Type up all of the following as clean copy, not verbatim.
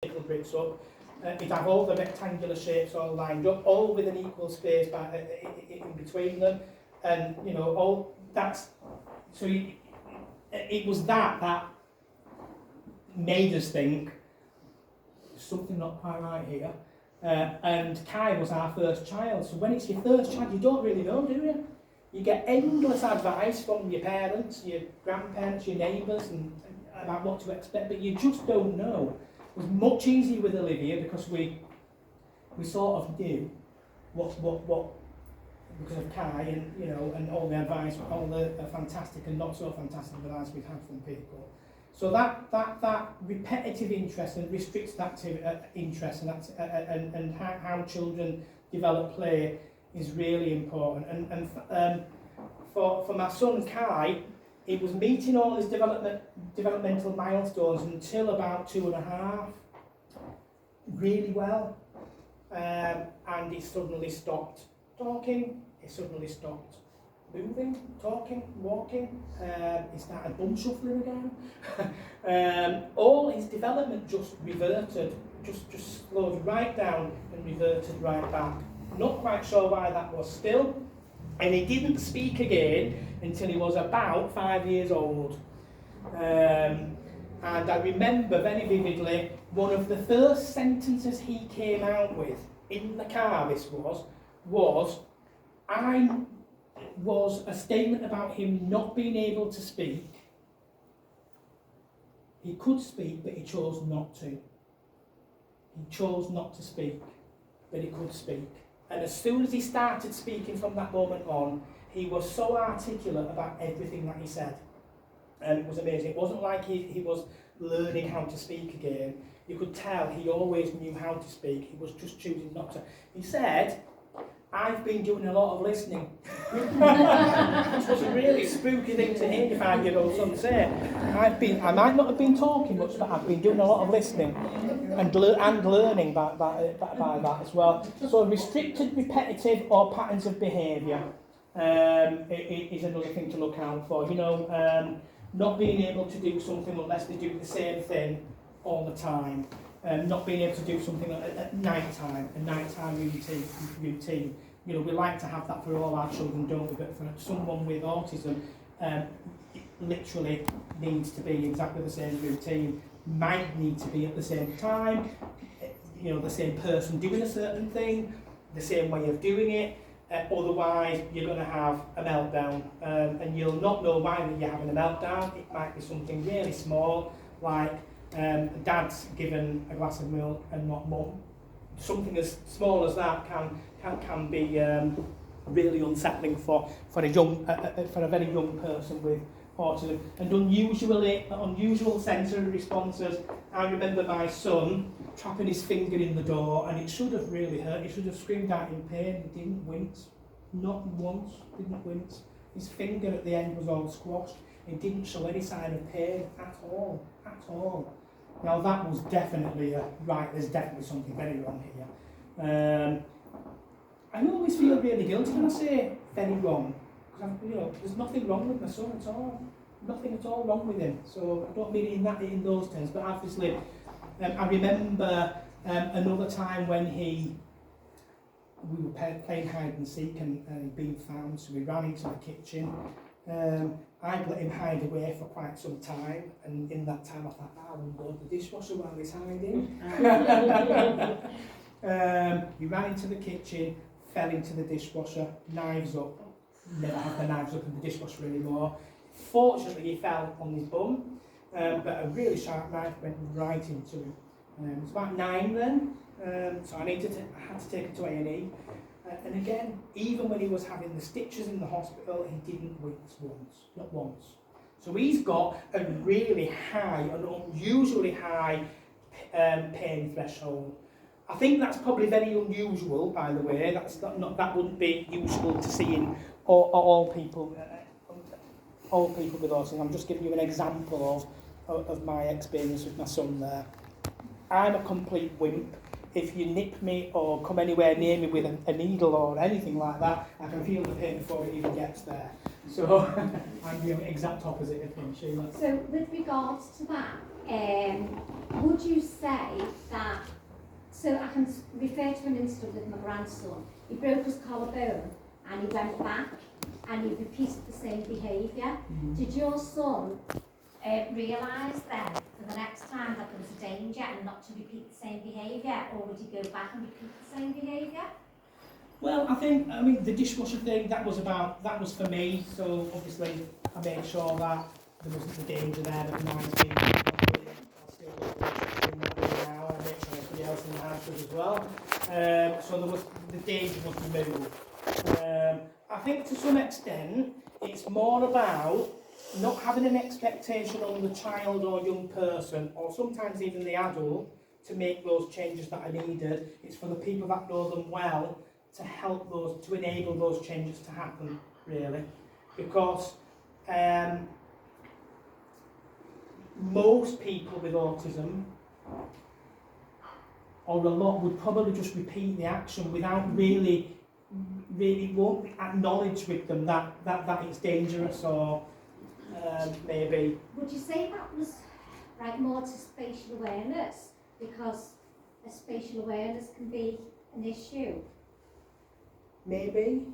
nickel bricks up. It'd have all the rectangular shapes all lined up, all with an equal space in between them, and you know, all that's so. It was that made us think there's something not quite right here. And Kai was our first child, so when it's your first child, you don't really know, do you? You get endless advice from your parents, your grandparents, your neighbours, and about what to expect, but you just don't know. It was much easier with Olivia because we sort of knew what because of Kai and you know and all the advice, all the fantastic and not so fantastic advice we've had from people. So that repetitive interest and restricted activity interest and how children develop play is really important. And for my son Kai, it was meeting all his developmental milestones until about 2.5, really well, and he suddenly stopped talking. He suddenly stopped moving, talking, walking. He started bum shuffling again. All his development just reverted, just slowed right down and reverted right back. Not quite sure why that was still. And he didn't speak again until he was about 5 years old. And I remember very vividly one of the first sentences he came out with in the car, this was a statement about him not being able to speak. He could speak, but he chose not to. He chose not to speak, but he could speak. And as soon as he started speaking from that moment on, he was so articulate about everything that he said. And it was amazing. It wasn't like he was learning how to speak again. You could tell he always knew how to speak. He was just choosing not to. He said, "I've been doing a lot of listening." Which was a really spooky thing to hear your 5-year-old son say. I might not have been talking much, but I've been doing a lot of listening and learning by that as well. So restricted, repetitive or patterns of behaviour is another thing to look out for. You know, not being able to do something unless they do the same thing all the time. Not being able to do something at night time, a nighttime routine. You know, we like to have that for all our children, don't we? But for someone with autism, it literally needs to be exactly the same routine. Might need to be at the same time. You know, the same person doing a certain thing, the same way of doing it. Otherwise, you're going to have a meltdown, and you'll not know why you're having a meltdown. It might be something really small, like dad's given a glass of milk and not mum. Something as small as that can be really unsettling for a very young person with autism. And unusual sensory responses. I remember my son trapping his finger in the door, and it should have really hurt. He should have screamed out in pain. He didn't wince, not once. Didn't wince. His finger at the end was all squashed. He didn't show any sign of pain at all. Now that was definitely there's definitely something very wrong here. I always feel really guilty when I say very wrong, because there's nothing wrong with my son at all. Nothing at all wrong with him. So I don't mean in those terms, but obviously I remember another time when we were playing hide and seek and being found, so we ran into the kitchen. I'd let him hide away for quite some time, and in that time I thought, I won't go to the dishwasher while he's hiding. He ran into the kitchen, fell into the dishwasher, knives up. Never have the knives up in the dishwasher anymore. Fortunately, he fell on his bum, but a really sharp knife went right into him. It was about 9 then, so I had to take him to A&E. And again, even when he was having the stitches in the hospital, he didn't wince once, not once. So he's got a really high, an unusually high pain threshold. I think that's probably very unusual, by the way. That wouldn't be usual to see in all people with autism. I'm just giving you an example of my experience with my son there. I'm a complete wimp. If you nip me or come anywhere near me with a needle or anything like that, I can feel the pain before it even gets there. So I'm the exact opposite of him, Sheila. So with regards to that, would you say that, so I can refer to an incident with my grandson. He broke his collarbone and he went back and he repeated the same behaviour. Did your son realise then for the next time that there was a danger and not to repeat the same behaviour, or would he go back and repeat the same behaviour? Well, I mean, the dishwasher thing, that was for me, so obviously I made sure that there wasn't the danger there that reminds me. I'll still go to the washing now, and make sure everybody else in the house does as well. So the danger was removed. I think to some extent, it's more about not having an expectation on the child or young person, or sometimes even the adult, to make those changes that are needed. It's for the people that know them well to help those, to enable those changes to happen, really. Because most people with autism, or a lot, would probably just repeat the action without really won't acknowledge with them that it's dangerous, or maybe. Would you say that was right more to spatial awareness, because a spatial awareness can be an issue? Maybe.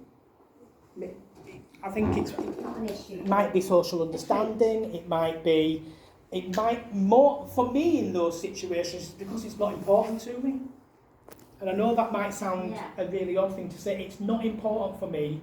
I think it's not an issue. It might be social understanding. It might more for me in those situations because it's not important to me. And I know that might sound a really odd thing to say. It's not important for me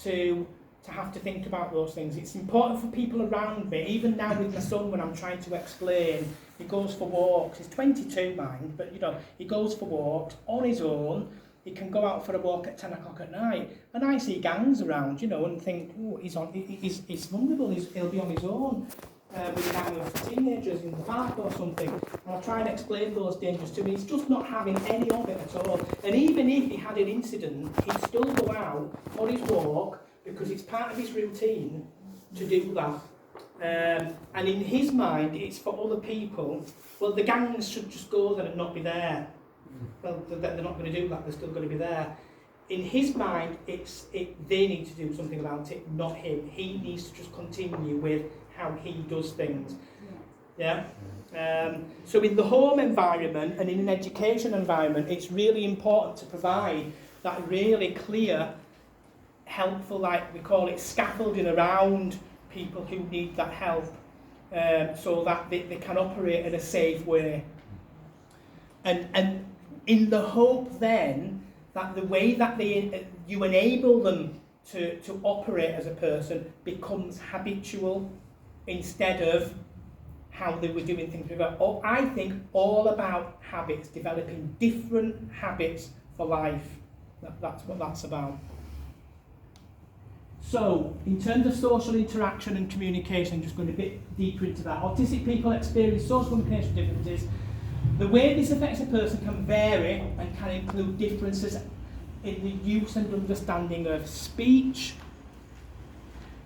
to have to think about those things. It's important for people around me. Even now with my son, when I'm trying to explain, he goes for walks. He's 22, mind, but he goes for walks on his own. He can go out for a walk at 10 o'clock at night, and I see gangs around, and think, oh, he's vulnerable. He'll be on his own. With a gang of teenagers in the park or something, and I try and explain those dangers to him. He's just not having any of it at all. And even if he had an incident, he'd still go out on his walk because it's part of his routine to do that. And in his mind, it's for other people. Well, the gangs should just go there and not be there. Well, they're not going to do that. They're still going to be there. In his mind, they need to do something about it, not him. He needs to just continue with how he does things. Yeah. So in the home environment and in an education environment, it's really important to provide that really clear, helpful, like we call it, scaffolding around people who need that help, so that they can operate in a safe way. And in the hope then that the way that you enable them to operate as a person becomes habitual, instead of how they were doing things before. I think all about habits, developing different habits for life. That's what that's about. So, in terms of social interaction and communication, just going a bit deeper into that. Autistic people experience social communication differences. The way this affects a person can vary and can include differences in the use and understanding of speech,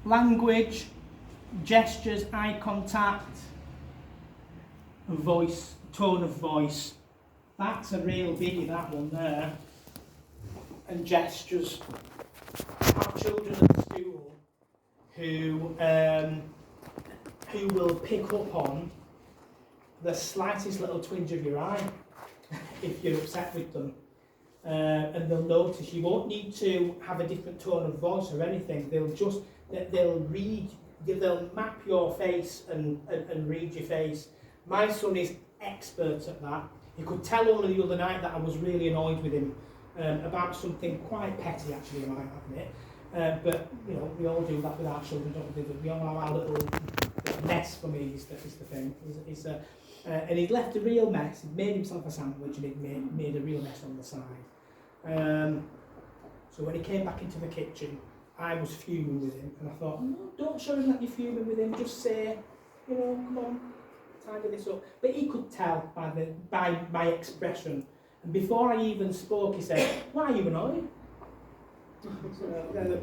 language, gestures, eye contact, voice, tone of voice. That's a real biggie, that one there. And gestures. I have children at school who will pick up on the slightest little twinge of your eye if you're upset with them. And they'll notice. You won't need to have a different tone of voice or anything. They'll read. They'll map your face and read your face. My son is expert at that. He could tell only the other night that I was really annoyed with him about something quite petty, actually, I might admit. But we all do that with our children, don't we? We all have our little mess. For me, is the thing. And he'd left a real mess. He'd made himself a sandwich and he'd made a real mess on the side. So when he came back into the kitchen, I was fuming with him, and I thought, no, don't show him that you're fuming with him, just say, come on, tidy this up. But he could tell by my expression, and before I even spoke, he said, why are you annoyed? So the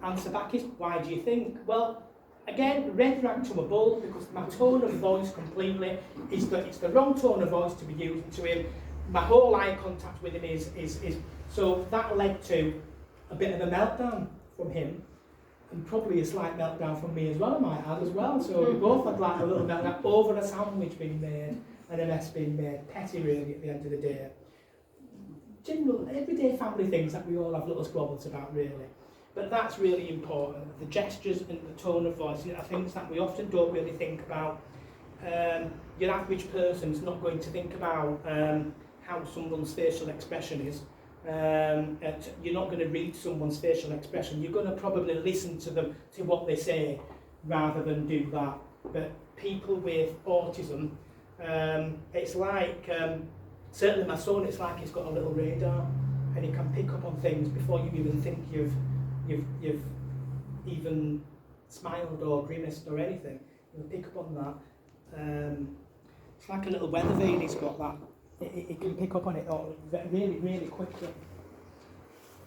answer back is, why do you think? Well, again, red rag to a bull, because my tone of voice completely is that it's the wrong tone of voice to be using to him. My whole eye contact with him is so that led to a bit of a meltdown from him, and probably a slight meltdown from me as well, I might add as well. So we both had like a little meltdown over a sandwich being made. and a mess being made. Petty, really, at the end of the day. General, everyday family things that we all have little squabbles about, really. But that's really important. The gestures and the tone of voice are things that we often don't really think about. Your average person's not going to think about how someone's facial expression is. You're not going to read someone's facial expression. You're going to probably listen to them, to what they say, rather than do that. But people with autism, it's like, certainly my son, it's like he's got a little radar, and he can pick up on things before you even think you've even smiled or grimaced or anything. He'll pick up on that. It's like a little weather vane he's got, that. He can pick up on it really, really quickly.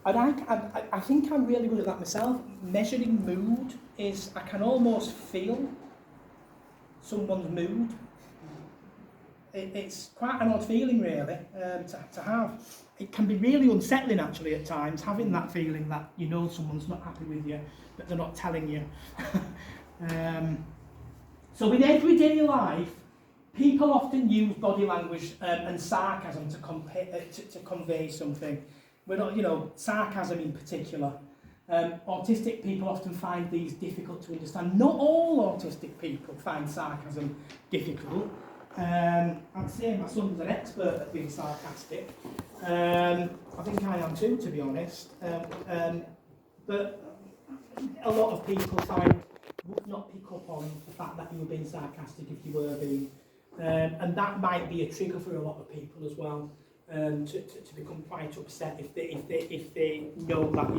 And I think I'm really good at that myself. Measuring mood is, I can almost feel someone's mood. It's quite an odd feeling, really, to have. It can be really unsettling, actually, at times, having that feeling that you know someone's not happy with you, but they're not telling you. So in everyday life, people often use body language and sarcasm to convey something. We're not, sarcasm in particular. Autistic people often find these difficult to understand. Not all autistic people find sarcasm difficult. I'd say my son's an expert at being sarcastic. I think I am too, to be honest. But a lot of people would not pick up on the fact that you were being sarcastic if you were being. And that might be a trigger for a lot of people as well, to become quite upset if they know that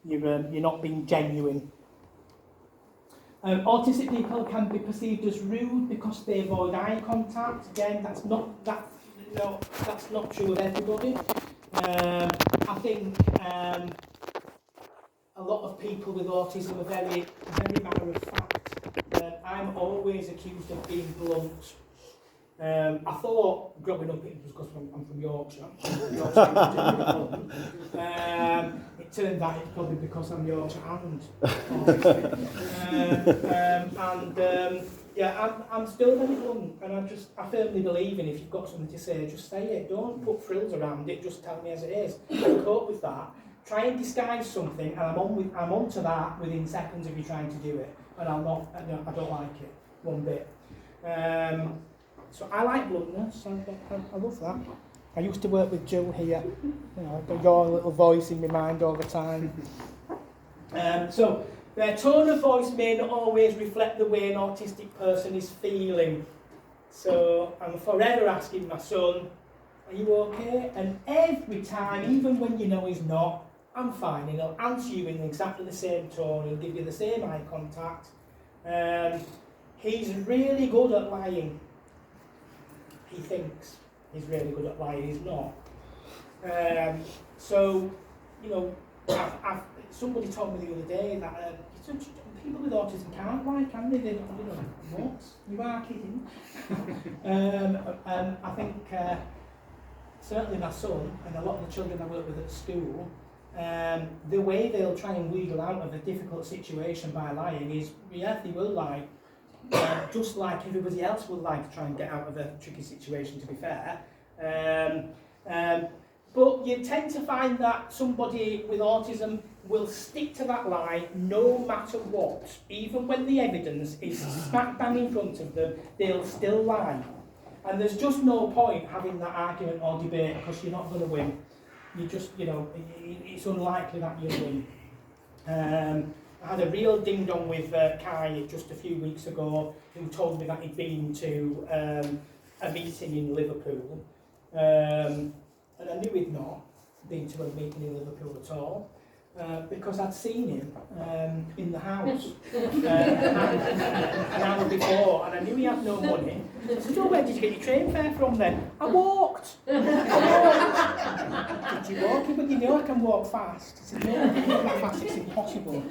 you're not being genuine. Autistic people can be perceived as rude because they avoid eye contact. Again, that's not true of everybody. I think a lot of people with autism are very, very matter of fact. I'm always accused of being blunt. I thought growing up it was because I'm from Yorkshire. It turned out it's probably because I'm Yorkshire and I'm still very blunt, and I firmly believe in, if you've got something to say, just say it. Don't put frills around it. Just tell me as it is. I cope with that. Try and disguise something, and I'm onto that within seconds of you trying to do it, and I don't like it one bit. So I like bluntness. I love that. I used to work with Jill here. I've got your little voice in my mind all the time. So their tone of voice may not always reflect the way an autistic person is feeling. So I'm forever asking my son, "Are you okay?" And every time, even when you know he's not, "I'm fine." And he'll answer you in exactly the same tone. He'll give you the same eye contact. He's really good at lying. He thinks he's really good at lying. He's not. Somebody told me the other day that people with autism can't lie, can they? They don't. What? You are kidding. I think certainly my son and a lot of the children I work with at school, the way they'll try and wheedle out of a difficult situation by lying is, they will lie. Just like everybody else would like to try and get out of a tricky situation, to be fair. But you tend to find that somebody with autism will stick to that lie no matter what. Even when the evidence is smack bang in front of them, they'll still lie. And there's just no point having that argument or debate, because you're not going to win. You just, it's unlikely that you'll win. I had a real ding-dong with Kai just a few weeks ago, who told me that he'd been to a meeting in Liverpool, and I knew he'd not been to a meeting in Liverpool at all, because I'd seen him in the house an hour before, and I knew he had no money. I said, "Oh, where did you get your train fare from then?" "I walked." "Did you walk?" "But you know I can walk fast." I said, "No, not that fast, it's impossible."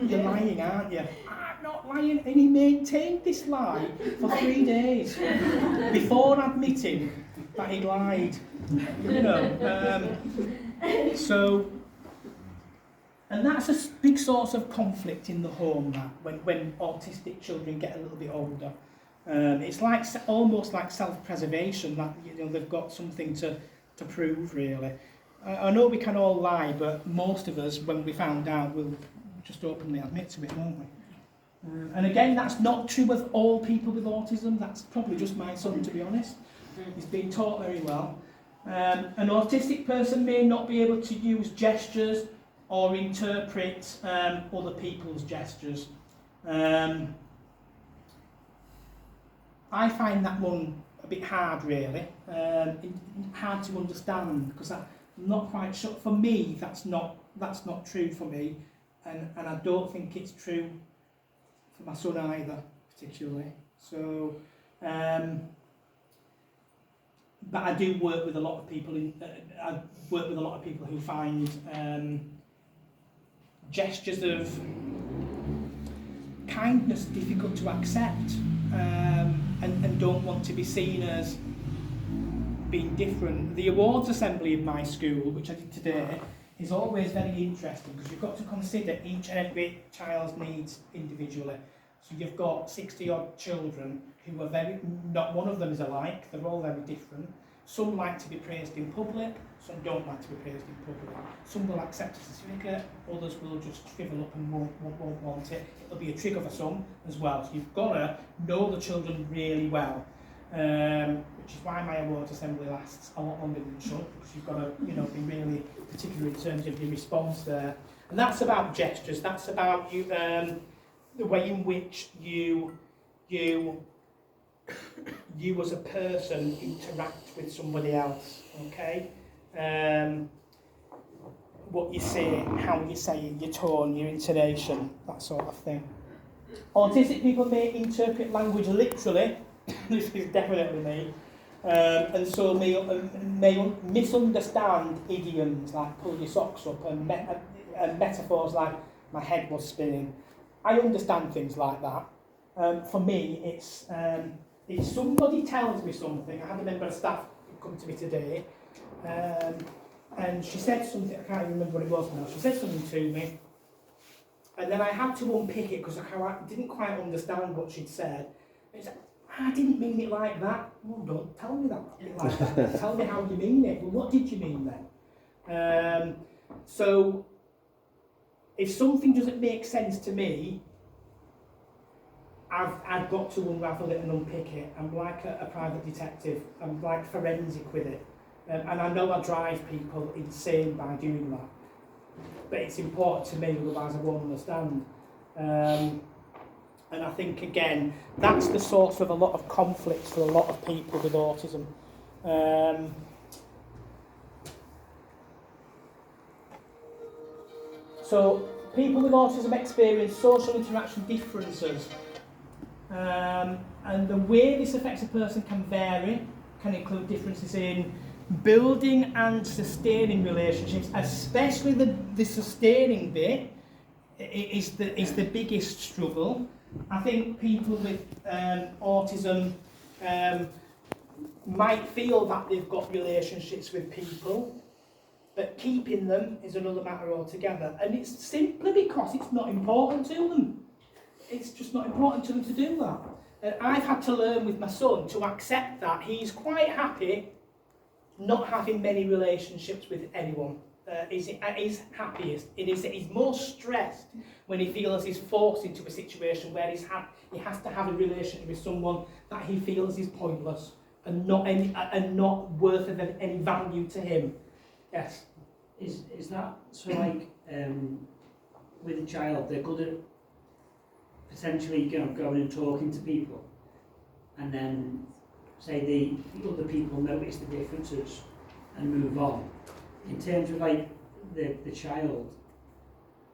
"You're lying, aren't you?" "I'm not lying." And he maintained this lie for 3 days before admitting that he lied. And that's a big source of conflict in the home, that when autistic children get a little bit older. It's like almost like self-preservation, that they've got something to prove, really. I know we can all lie, but most of us, when we found out, will just openly admit to it, won't we? And again, that's not true of all people with autism. That's probably just my son, to be honest. He's been taught very well. An autistic person may not be able to use gestures or interpret other people's gestures. I find that one a bit hard, really. Hard to understand, because I'm not quite sure. For me, that's not true for me, and I don't think it's true for my son either, particularly. So, but I do work with a lot of people. I work with a lot of people who find gestures of kindness difficult to accept, and don't want to be seen as being different. The awards assembly in my school, which I did today, is always very interesting, because you've got to consider each and every child's needs individually. So you've got 60 odd children who are not one of them is alike, they're all very different. Some like to be praised in public, some don't like to be praised in public. Some will accept a certificate, others will just shrivel up and won't want it. It'll be a trigger for some as well. So you've got to know the children really well, which is why my awards assembly lasts a lot longer than it should, because you've got to be really particular in terms of your response there. And that's about gestures, that's about you, the way in which you as a person interact with somebody else, okay? What you say, how you say it, your tone, your intonation, that sort of thing. Autistic people may interpret language literally, this is definitely me, and so may misunderstand idioms like pull your socks up and metaphors like my head was spinning. I understand things like that. For me, it's if somebody tells me something. I had a member of staff come to me today, and she said something, I can't even remember what it was now, she said something to me, and then I had to unpick it because I didn't quite understand what she'd said. It's like, I didn't mean it like that. Well, don't tell me that like that. Tell me how you mean it. Well, what did you mean then? So, if something doesn't make sense to me, I've got to unravel it and unpick it. I'm like a private detective. I'm like forensic with it. And I know I drive people insane by doing that. But it's important to me, otherwise I won't understand. And I think, again, that's the source of a lot of conflict for a lot of people with autism. So, people with autism experience social interaction differences. And the way this affects a person can vary, can include differences in building and sustaining relationships, especially the sustaining bit is the biggest struggle. I think people with autism might feel that they've got relationships with people, but keeping them is another matter altogether. And it's simply because it's not important to them. It's just not important to them to do that. And I've had to learn with my son to accept that he's quite happy not having many relationships with anyone. He's happiest. He's more stressed when he feels he's forced into a situation where he has to have a relationship with someone that he feels is pointless and not worth of any value to him. Yes. Is that so? Like with a child, they're good at potentially going and talking to people, and then say the other people notice the differences and move on. In terms of like the child,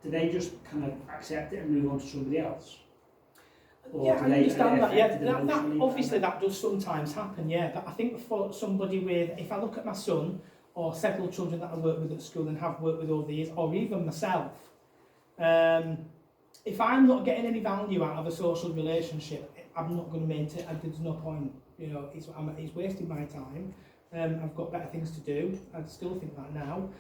do they just kind of accept it and move on to somebody else? Or yeah, I understand that. Yeah, that obviously that that does sometimes happen. Yeah, but I think for somebody with, if I look at my son or several children that I work with at school and have worked with over the years, or even myself, if I'm not getting any value out of a social relationship, I'm not going to maintain. There's no point. It's wasting my time. I've got better things to do. I still think that now.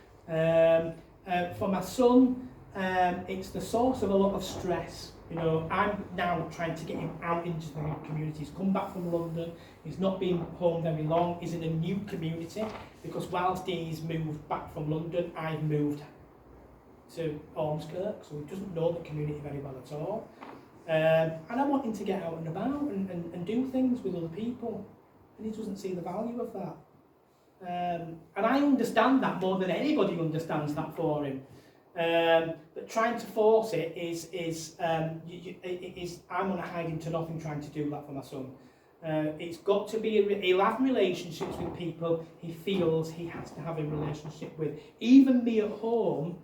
For my son, it's the source of a lot of stress. You know, I'm now trying to get him out into the community. He's come back from London, he's not been home very long, he's in a new community, because whilst he's moved back from London, I've moved to Ormskirk, so he doesn't know the community very well at all. And I want him to get out and about and do things with other people, and he doesn't see the value of that. And I understand that more than anybody understands that for him. But trying to force it is I'm on a hiding to nothing trying to do that for my son. It's got to be, he'll have relationships with people he feels he has to have a relationship with. Even me at home,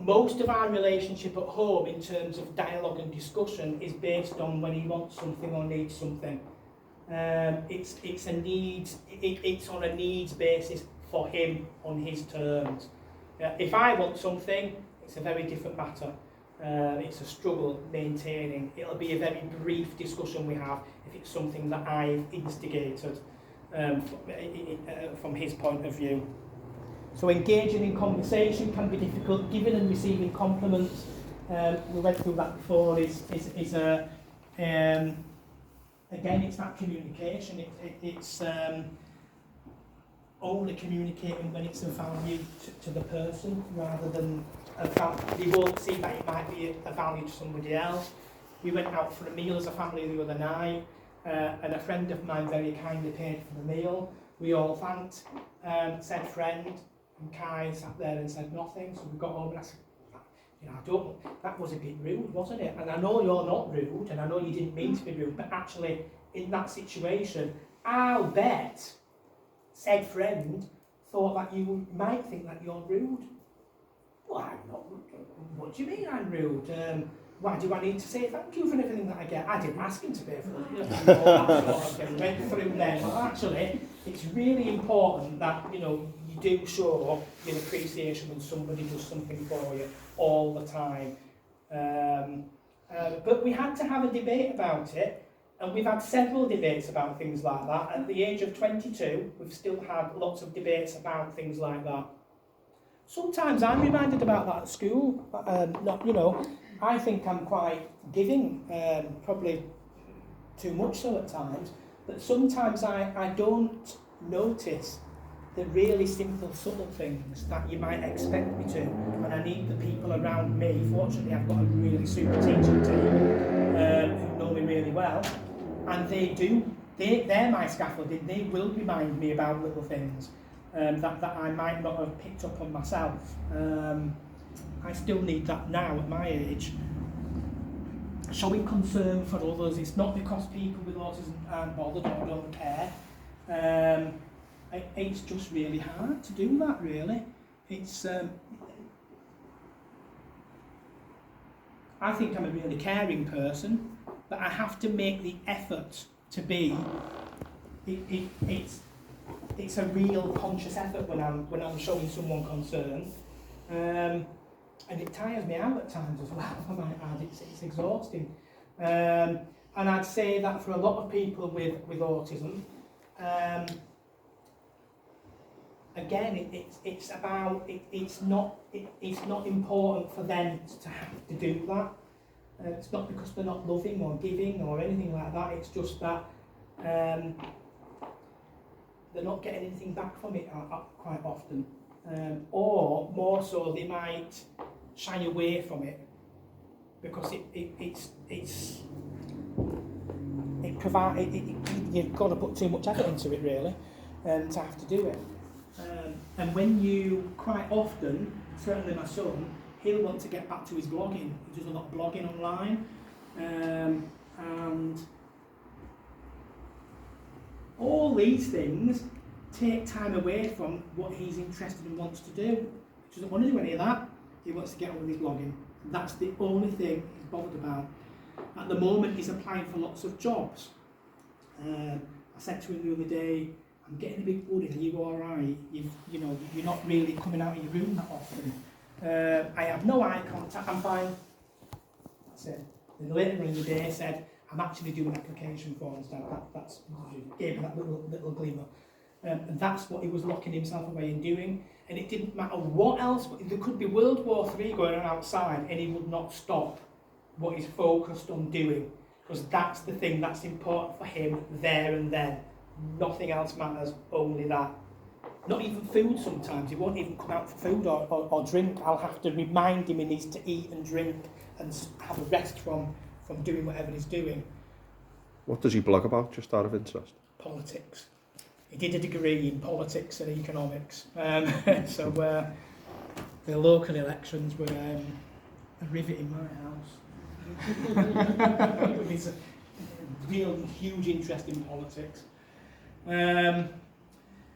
most of our relationship at home in terms of dialogue and discussion is based on when he wants something or needs something. It's a needs, it's on a needs basis for him on his terms. If I want something, it's a very different matter. It's a struggle maintaining. It'll be a very brief discussion we have if it's something that I've instigated from his point of view. So engaging in conversation can be difficult. Giving and receiving compliments, we went through that before, is a again, it's that communication. It's only communicating when it's of value to the person, rather than they won't see that it might be a value to somebody else. We went out for a meal as a family the other night, and a friend of mine very kindly paid for the meal. We all thanked said friend, and Kai sat there and said nothing. So we got home and I said, you know, that was a bit rude, wasn't it? And I know you're not rude, and I know you didn't mean to be rude, but actually in that situation, I'll bet said friend thought that you might think that you're rude. Well, I'm not. What do you mean I'm rude? Why do I need to say thank you for everything that I get? I didn't ask him to pay for it. That sort of thing went through there. But actually, it's really important that, you know, you do show your appreciation when somebody does something for you all the time. But we had to have a debate about it. And we've had several debates about things like that. At the age of 22, we've still had lots of debates about things like that. Sometimes I'm reminded about that at school. Not, you know, I think I'm quite giving, probably too much so at times. But sometimes I don't notice the really simple, subtle things that you might expect me to. And I need the people around me. Fortunately, I've got a really super teaching team who know me really well. And they do, they're my scaffolding. They will remind me about little things that I might not have picked up on myself. I still need that now at my age. Showing concern for others, it's not because people with autism aren't bothered or don't care. It's just really hard to do that, really. It's I think I'm a really caring person, but I have to make the effort to be. It's a real conscious effort when I'm showing someone concern, and it tires me out at times as well. I might add, it's exhausting, and I'd say that for a lot of people with autism. Again, it's not important for them to have to do that. It's not because they're not loving or giving or anything like that. It's just that they're not getting anything back from it quite often, or more so, they might shy away from it because you've got to put too much effort into it, really, to have to do it. And when you, quite often, certainly my son, he'll want to get back to his blogging. He does a lot of blogging online, and all these things take time away from what he's interested and wants to do. He doesn't want to do any of that. He wants to get on with his blogging. That's the only thing he's bothered about. At the moment, he's applying for lots of jobs. I said to him the other day, I'm getting a bit worried. Are you all right? You're not really coming out of your room that often. I have no eye contact. I'm fine. That's it. Then later in the day, said, I'm actually doing application forms now. That's gave me that little glimmer. And that's what he was locking himself away in doing. And it didn't matter what else, there could be World War III going on outside and he would not stop what he's focused on doing, because that's the thing that's important for him there and then. Nothing else matters, only that. Not even food sometimes, he won't even come out for food or drink. I'll have to remind him he needs to eat and drink and have a rest from doing whatever he's doing. What does he blog about, just out of interest? Politics. He did a degree in politics and economics. So the local elections were a rivet in my house. It's a real huge interest in politics.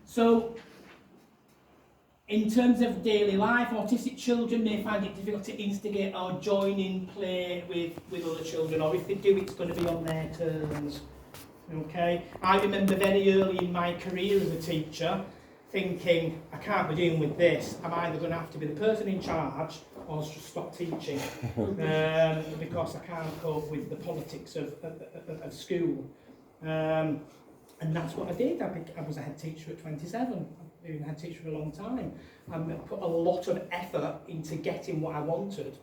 So, in terms of daily life, autistic children may find it difficult to instigate or join in play with other children, or if they do, it's going to be on their terms. Okay, I remember very early in my career as a teacher thinking, I can't be dealing with this. I'm either going to have to be the person in charge or just stop teaching because I can't cope with the politics of school. And that's what I did. I was a head teacher at 27. I've been a head teacher for a long time. I put a lot of effort into getting what I wanted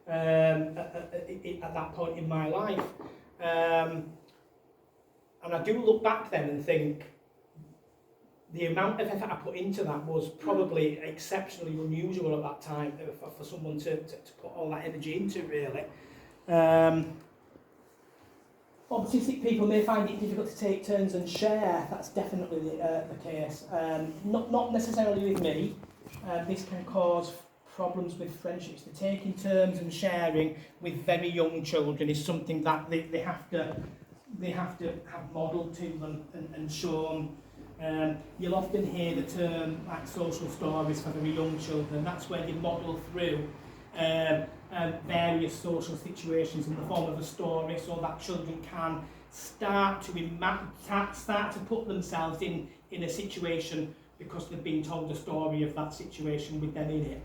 at that point in my life. And I do look back then and think the amount of effort I put into that was probably exceptionally unusual at that time for someone to put all that energy into, really. Autistic people may find it difficult to take turns and share. That's definitely the case. Not necessarily with me. This can cause problems with friendships. The taking turns and sharing with very young children is something that they have to have modelled to them and shown. You'll often hear the term like social stories for very young children. That's where they model through various social situations in the form of a story, so that children can start to put themselves in a situation because they've been told a story of that situation with them in it.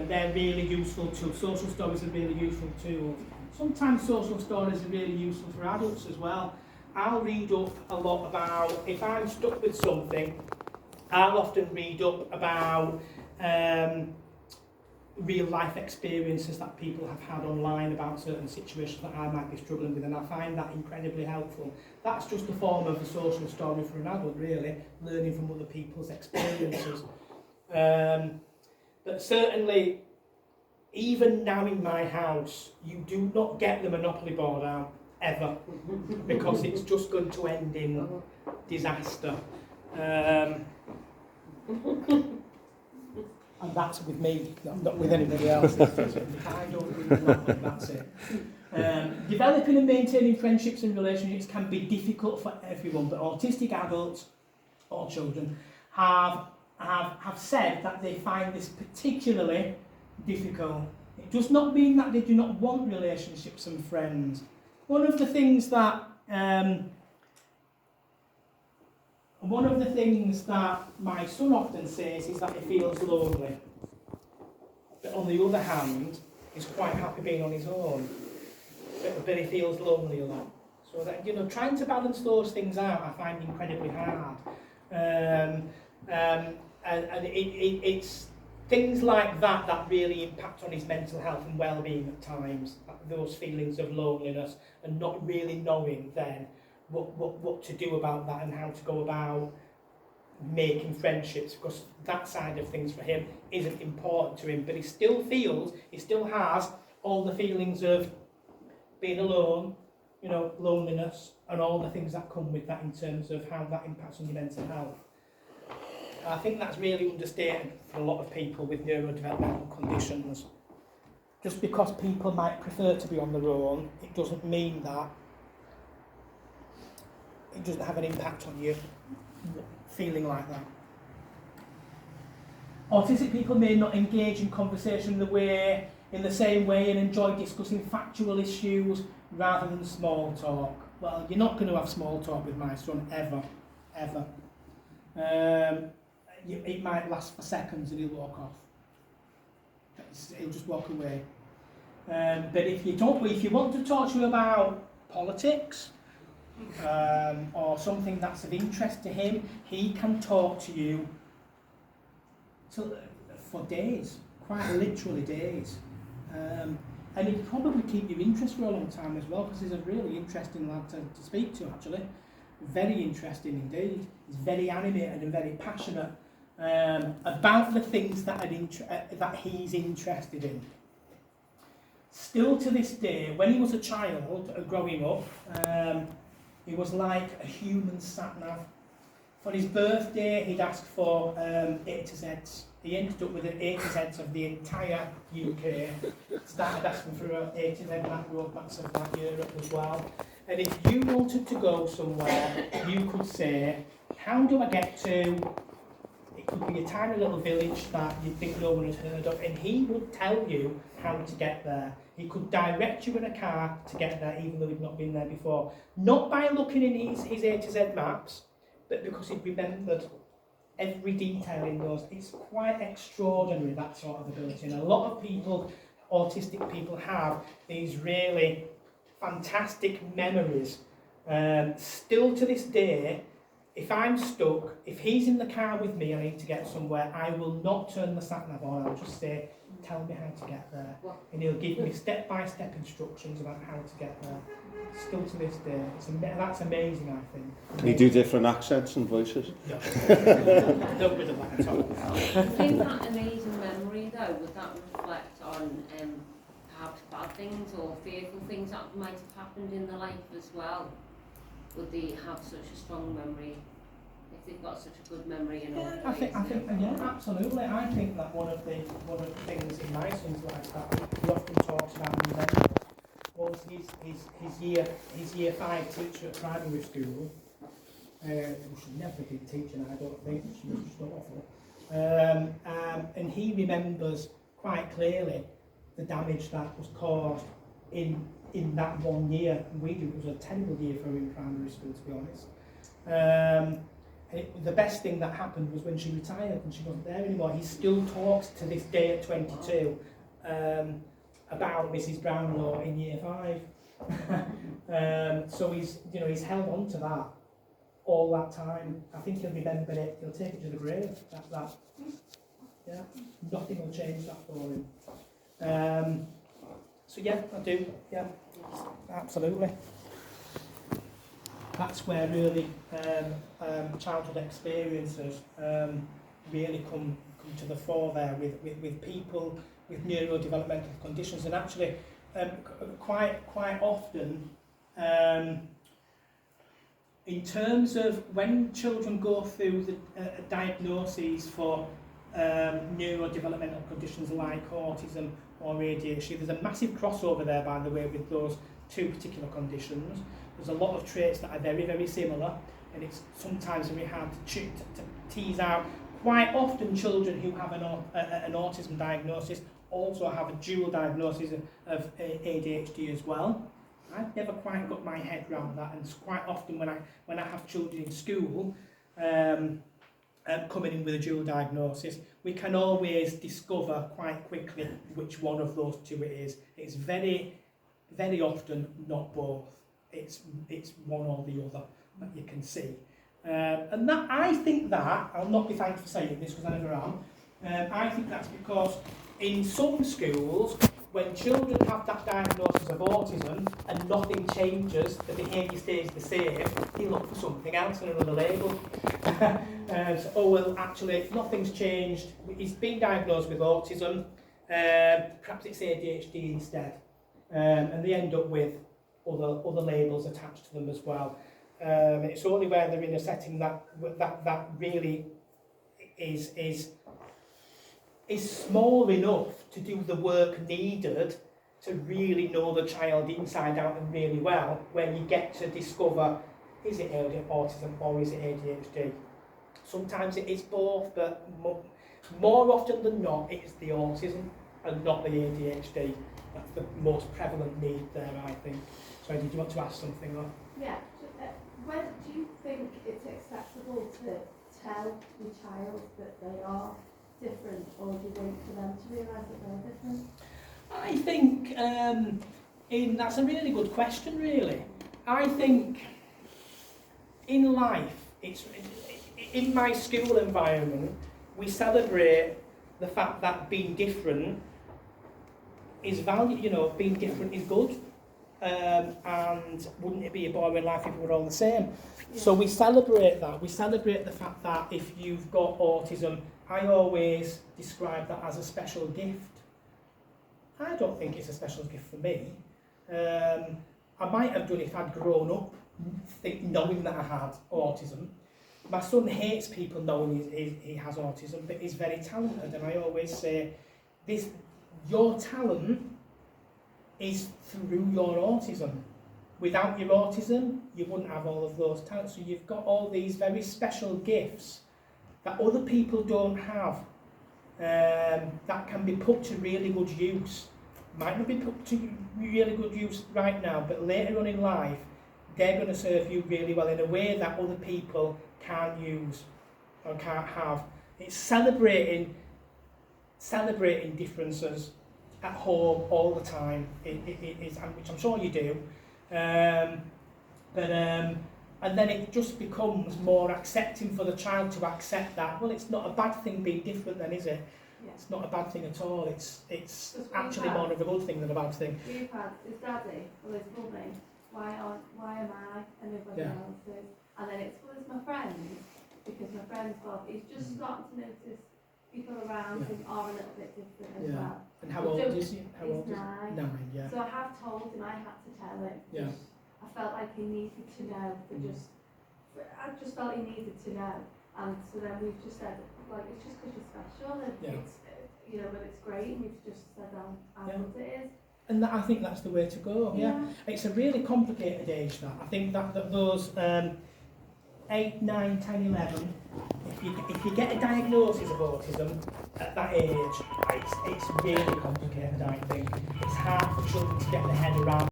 They're really useful tools. Social stories are really useful tools. Sometimes social stories are really useful for adults as well. I'll read up a lot about, if I'm stuck with something, I'll often read up about real life experiences that people have had online about certain situations that I might be struggling with, and I find that incredibly helpful. That's just a form of a social story for an adult, really, learning from other people's experiences. But certainly, even now in my house, you do not get the Monopoly board out, ever, because it's just going to end in disaster. And that's with me, not with anybody else. If I don't read the Monopoly, that's it. Developing and maintaining friendships and relationships can be difficult for everyone, but autistic adults or children have said that they find this particularly difficult. It does not mean that they do not want relationships and friends. One of the things that my son often says is that he feels lonely. But on the other hand, he's quite happy being on his own. But he feels lonely a lot. So that, trying to balance those things out, I find incredibly hard. And it's things like that really impact on his mental health and well-being at times. Those feelings of loneliness and not really knowing then what to do about that and how to go about making friendships, because that side of things for him isn't important to him, but he still has all the feelings of being alone, loneliness, and all the things that come with that in terms of how that impacts on your mental health. I think that's really understated for a lot of people with neurodevelopmental conditions. Just because people might prefer to be on their own, it doesn't mean that it doesn't have an impact on you feeling like that. Autistic people may not engage in conversation in the same way and enjoy discussing factual issues rather than small talk. Well, you're not going to have small talk with my son ever. It might last for seconds and he'll walk off. He'll just walk away. But if you want to talk to him about politics or something that's of interest to him, he can talk to you for days, quite literally days. And he'd probably keep your interest for a long time as well, because he's a really interesting lad to speak to, actually. Very interesting indeed. He's very animated and very passionate about the things that he's interested in. Still to this day, when he was a child growing up, he was like a human sat-nav. For his birthday, he'd ask for A to Zs. He ended up with an A to Zs of the entire UK. Started asking for an A to Z map roadmaps of like Europe as well. And if you wanted to go somewhere, you could say, how do I get to? It could be a tiny little village that you'd think no one had heard of, and he would tell you how to get there. He could direct you in a car to get there, even though he'd not been there before. Not by looking in his A to Z maps, but because he'd remembered every detail in those. It's quite extraordinary, that sort of ability. And a lot of people, autistic people, have these really fantastic memories. Still to this day, if I'm stuck, if he's in the car with me and I need to get somewhere, I will not turn the sat-nav on. I'll just say, tell me how to get there. And he'll give me step-by-step instructions about how to get there. Still to this day. That's amazing, I think. Can you do different accents and voices? No. Don't rid of that at all. I think that amazing memory, though, would that reflect on perhaps bad things or fearful things that might have happened in their life as well? Would they have such a strong memory if they've got such a good memory in all ways? I think, yeah, absolutely. I think that one of the things in my son's life that he often talks about in his was his year 5 teacher at primary school. She never did teaching, I don't think. She was just awful. And he remembers quite clearly the damage that was caused in that 1 year. And it was a terrible year for her in primary school, to be honest. The best thing that happened was when she retired and she wasn't there anymore. He still talks to this day at 22 about Mrs. Brownlow in year 5. So he's held on to that all that time. I think he'll remember it. He'll take it to the grave. Yeah, nothing will change that for him. So yeah, I do. Yeah, absolutely. That's where really childhood experiences really come to the fore there with people with neurodevelopmental conditions, and actually quite often in terms of when children go through the diagnoses for neurodevelopmental conditions like autism or ADHD, there's a massive crossover there, by the way, with those two particular conditions. There's a lot of traits that are very, very similar, and it's sometimes very hard to tease out. Quite often children who have an autism diagnosis also have a dual diagnosis of ADHD as well. I've never quite got my head around that, and it's quite often when I have children in school coming in with a dual diagnosis, we can always discover quite quickly which one of those two it is. It's very, very often not both. It's one or the other that you can see. And that, I think that, I'll not be thankful for saying this because I never am, I think that's because in some schools, when children have that diagnosis of autism and nothing changes, the behaviour stays the same, they look for something else and another label. Oh, well, actually, nothing's changed. He's been diagnosed with autism, perhaps it's ADHD instead. And they end up with other labels attached to them as well. It's only where they're in a setting that really is small enough to do the work needed to really know the child inside out and really well, where you get to discover, is it autism or is it ADHD? Sometimes it is both, but more often than not, it is the autism and not the ADHD. That's the most prevalent need there, I think. So did you want to ask something? Or? Yeah. When do you think it's acceptable to tell the child that they are different, or do you wait for them to realise that they're different? I think that's a really good question, really. I think in life, in my school environment, we celebrate the fact that being different is value, you know, being different is good. And wouldn't it be a boring life if we were all the same? Yeah. So we celebrate that. We celebrate the fact that if you've got autism, I always describe that as a special gift. I don't think it's a special gift for me. I might have done if I'd grown up knowing that I had autism. My son hates people knowing he has autism, but he's very talented, and I always say, your talent is through your autism. Without your autism, you wouldn't have all of those talents. So you've got all these very special gifts that other people don't have, that can be put to really good use. Might not be put to really good use right now, but later on in life, they're going to serve you really well in a way that other people can't use or can't have. It's celebrating differences at home all the time, it is, which I'm sure you do. And then it just becomes more accepting for the child to accept that, well, it's not a bad thing being different then, is it? Yeah. It's not a bad thing at all, it's Because actually more of a good thing than a bad thing. We've had his daddy, well, his mummy, why am I and everybody Yeah. else is? And then it's, well, it's my friends, because my friends, Bob, he's just starting to notice people around Yeah. him are a little bit different as Yeah. well. And how But old don't- is he? How he's old is he? 9. 9, yeah. So I have told him, I had to tell him. Yeah. I felt like he needed to know, I just felt he needed to know. And so then we've just said, like, it's just because you're special, and Yeah. it's, you know, but it's great, and we've just said how Yeah. good it is. And I think that's the way to go, yeah. It's a really complicated age, that. I think that those 8, 9, 10, 11, if you get a diagnosis of autism at that age, it's really complicated, I think. It's hard for children to get their head around.